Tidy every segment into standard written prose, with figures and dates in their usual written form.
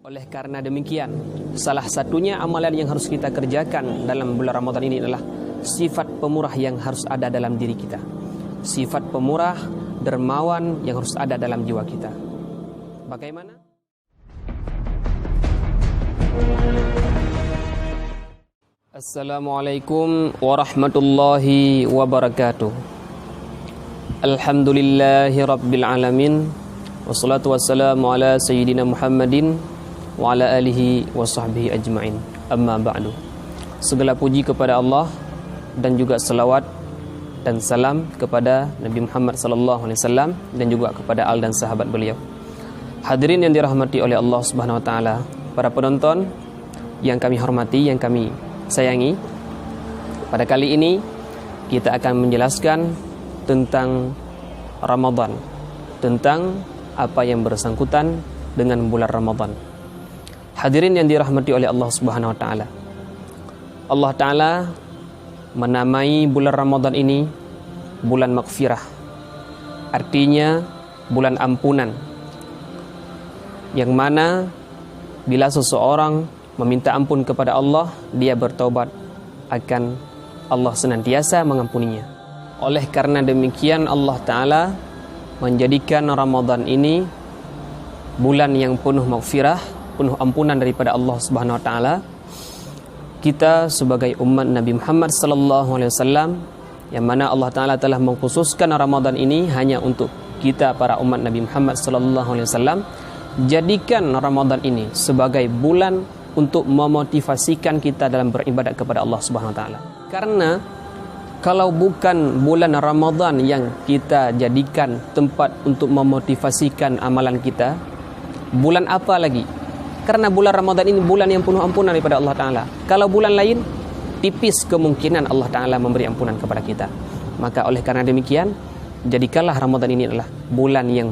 Oleh karena demikian, salah satunya amalan yang harus kita kerjakan dalam bulan Ramadan ini adalah sifat pemurah yang harus ada dalam diri kita. Sifat pemurah, dermawan yang harus ada dalam jiwa kita. Bagaimana? Assalamualaikum warahmatullahi wabarakatuh. Alhamdulillahi rabbil alamin. Wassalatu wassalamu ala sayyidina Muhammadin wa ala alihi wa sahbihi ajma'in. Amma ba'du. Segala puji kepada Allah dan juga selawat dan salam kepada Nabi Muhammad sallallahu alaihi wasallam dan juga kepada al dan sahabat beliau. Hadirin yang dirahmati oleh Allah Subhanahu wa taala, para penonton yang kami hormati, yang kami sayangi, pada kali ini kita akan menjelaskan tentang Ramadan, tentang apa yang bersangkutan dengan bulan Ramadan. Hadirin yang dirahmati oleh Allah Subhanahu wa taala, Allah taala menamai bulan Ramadan ini bulan maghfirah. Artinya bulan ampunan, yang mana bila seseorang meminta ampun kepada Allah, dia bertaubat, akan Allah senantiasa mengampuninya. Oleh karena demikian, Allah taala menjadikan Ramadan ini bulan yang penuh maghfirah, penuh ampunan daripada Allah Subhanahu wa taala. Kita sebagai umat Nabi Muhammad sallallahu alaihi wasallam, yang mana Allah taala telah mengkhususkan Ramadan ini hanya untuk kita para umat Nabi Muhammad sallallahu alaihi wasallam, jadikan Ramadan ini sebagai bulan untuk memotivasikan kita dalam beribadat kepada Allah Subhanahu wa taala. Karena kalau bukan bulan Ramadan yang kita jadikan tempat untuk memotivasikan amalan kita, bulan apa lagi? Karena bulan Ramadan ini bulan yang penuh ampunan daripada Allah Ta'ala. Kalau bulan lain, tipis kemungkinan Allah Ta'ala memberi ampunan kepada kita. Maka oleh karena demikian, jadikanlah Ramadan ini adalah bulan yang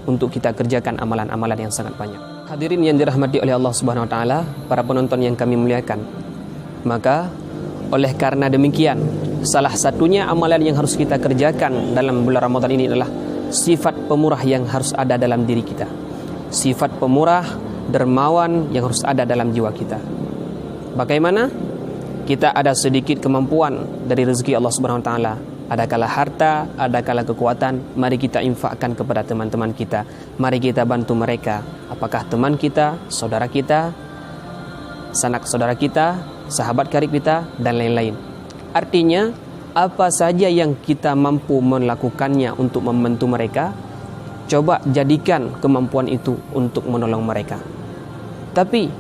untuk kita kerjakan amalan-amalan yang sangat banyak. Hadirin yang dirahmati oleh Allah Subhanahu Wa Ta'ala, para penonton yang kami muliakan, maka oleh karena demikian, salah satunya amalan yang harus kita kerjakan dalam bulan Ramadan ini adalah sifat pemurah yang harus ada dalam diri kita. Sifat pemurah, dermawan yang harus ada dalam jiwa kita. Bagaimana? Kita ada sedikit kemampuan dari rezeki Allah Subhanahu wa taala. Ada kala harta, ada kala kekuatan, mari kita infakkan kepada teman-teman kita. Mari kita bantu mereka. Apakah teman kita, saudara kita, sanak saudara kita, sahabat karib kita, dan lain-lain. Artinya, apa saja yang kita mampu melakukannya untuk membantu mereka, coba jadikan kemampuan itu untuk menolong mereka. Tapi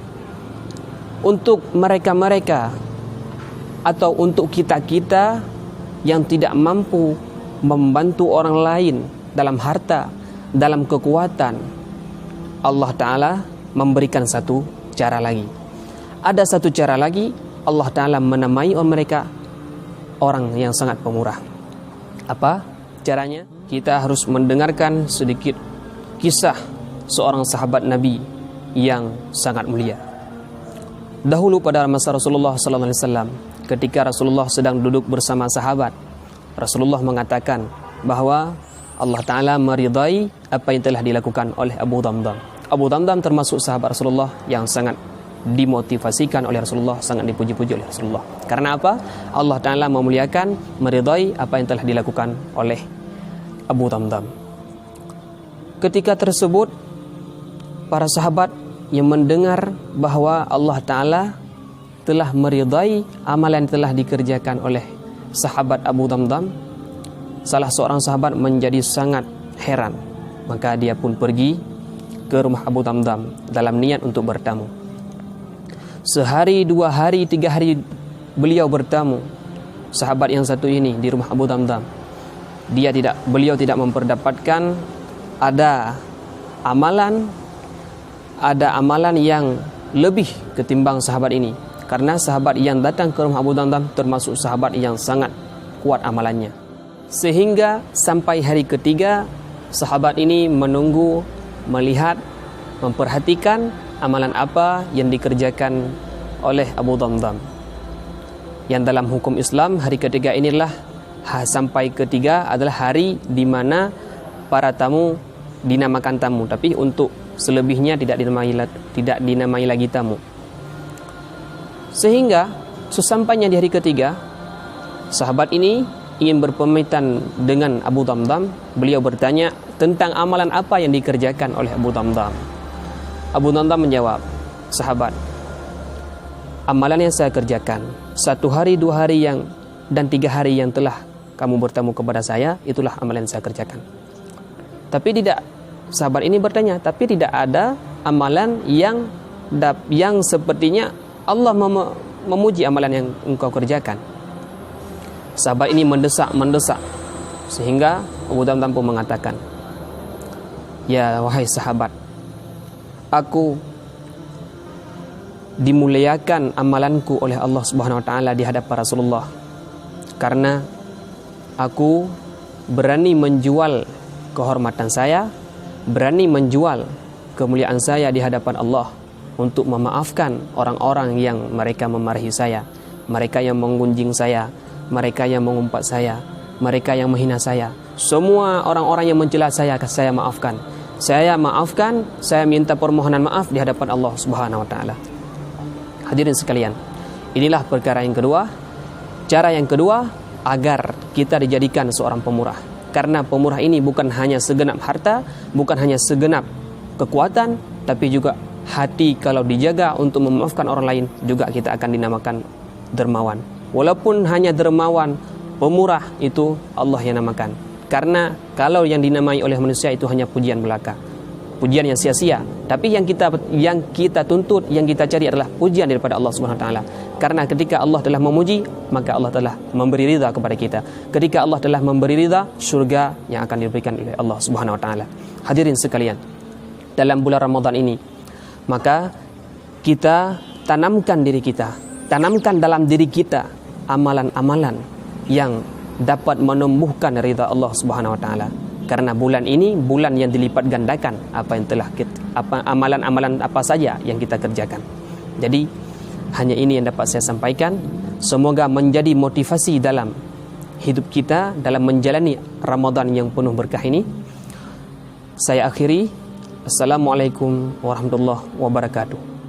untuk mereka-mereka atau untuk kita-kita yang tidak mampu membantu orang lain dalam harta, dalam kekuatan, Allah Ta'ala memberikan satu cara lagi. Ada satu cara lagi, Allah Ta'ala menamai mereka orang yang sangat pemurah. Apa caranya? Kita harus mendengarkan sedikit kisah seorang sahabat Nabi yang sangat mulia. Dahulu pada masa Rasulullah sallallahu alaihi wasallam, ketika Rasulullah sedang duduk bersama sahabat, Rasulullah mengatakan bahwa Allah Ta'ala meridai apa yang telah dilakukan oleh Abu Damdam. Abu Damdam termasuk sahabat Rasulullah yang sangat dimotivasikan oleh Rasulullah, sangat dipuji-puji oleh Rasulullah. Karena apa? Allah Ta'ala memuliakan, meridai apa yang telah dilakukan oleh Abu Damdam. Ketika tersebut, para sahabat yang mendengar bahwa Allah Ta'ala telah meridai amalan yang telah dikerjakan oleh sahabat Abu Damdam, salah seorang sahabat menjadi sangat heran. Maka dia pun pergi ke rumah Abu Damdam dalam niat untuk bertamu. Sehari, 2 hari, 3 hari beliau bertamu, sahabat yang satu ini di rumah Abu Damdam. Beliau tidak memperdapatkan ada amalan yang lebih ketimbang sahabat ini. Karena sahabat yang datang ke rumah Abu Damdam termasuk sahabat yang sangat kuat amalannya. Sehingga sampai hari ketiga, sahabat ini menunggu, melihat, memperhatikan amalan apa yang dikerjakan oleh Abu Damdam. Yang dalam hukum Islam, hari ketiga inilah sampai ketiga adalah hari di mana para tamu dinamakan tamu, tapi untuk selebihnya tidak dinamai lagi tamu. Sehingga sesampainya di hari ketiga, sahabat ini ingin berpamitan dengan Abu Damdam. Beliau bertanya tentang amalan apa yang dikerjakan oleh Abu Damdam. Abu Damdam menjawab, sahabat, amalan yang saya kerjakan 1 hari, 2 hari dan 3 hari yang telah kamu bertamu kepada saya, itulah amalan yang saya kerjakan. Tapi tidak, sahabat ini bertanya, tapi tidak ada amalan yang sepertinya Allah memuji amalan yang engkau kerjakan. Sahabat ini mendesak sehingga Abu Damdam pun mengatakan, ya wahai sahabat, aku dimuliakan amalanku oleh Allah Subhanahu wa taala di hadapan Rasulullah karena aku berani menjual kehormatan saya, berani menjual kemuliaan saya di hadapan Allah untuk memaafkan orang-orang yang mereka memarahi saya, mereka yang menggunjing saya, mereka yang mengumpat saya, mereka yang menghina saya. Semua orang-orang yang mencela saya maafkan. Saya maafkan, saya minta permohonan maaf di hadapan Allah Subhanahu wa taala. Hadirin sekalian, inilah perkara yang kedua. Cara yang kedua agar kita dijadikan seorang pemurah. Karena pemurah ini bukan hanya segenap harta, bukan hanya segenap kekuatan, tapi juga hati kalau dijaga untuk memaafkan orang lain, juga kita akan dinamakan dermawan. Walaupun hanya dermawan, pemurah itu Allah yang namakan. Karena kalau yang dinamai oleh manusia itu hanya pujian belaka, pujian yang sia-sia. Tapi yang kita tuntut, yang kita cari adalah pujian daripada Allah Subhanahu wa taala. Karena ketika Allah telah memuji, maka Allah telah memberi ridha kepada kita. Ketika Allah telah memberi ridha, surga yang akan diberikan oleh Allah Subhanahu wa taala. Hadirin sekalian, dalam bulan Ramadan ini, maka kita tanamkan dalam diri kita amalan-amalan yang dapat menumbuhkan ridha Allah Subhanahu wa taala. Karena bulan ini bulan yang dilipat gandakan amalan-amalan apa saja yang kita kerjakan. Jadi hanya ini yang dapat saya sampaikan. Semoga menjadi motivasi dalam hidup kita dalam menjalani Ramadan yang penuh berkah ini. Saya akhiri. Assalamualaikum warahmatullahi wabarakatuh.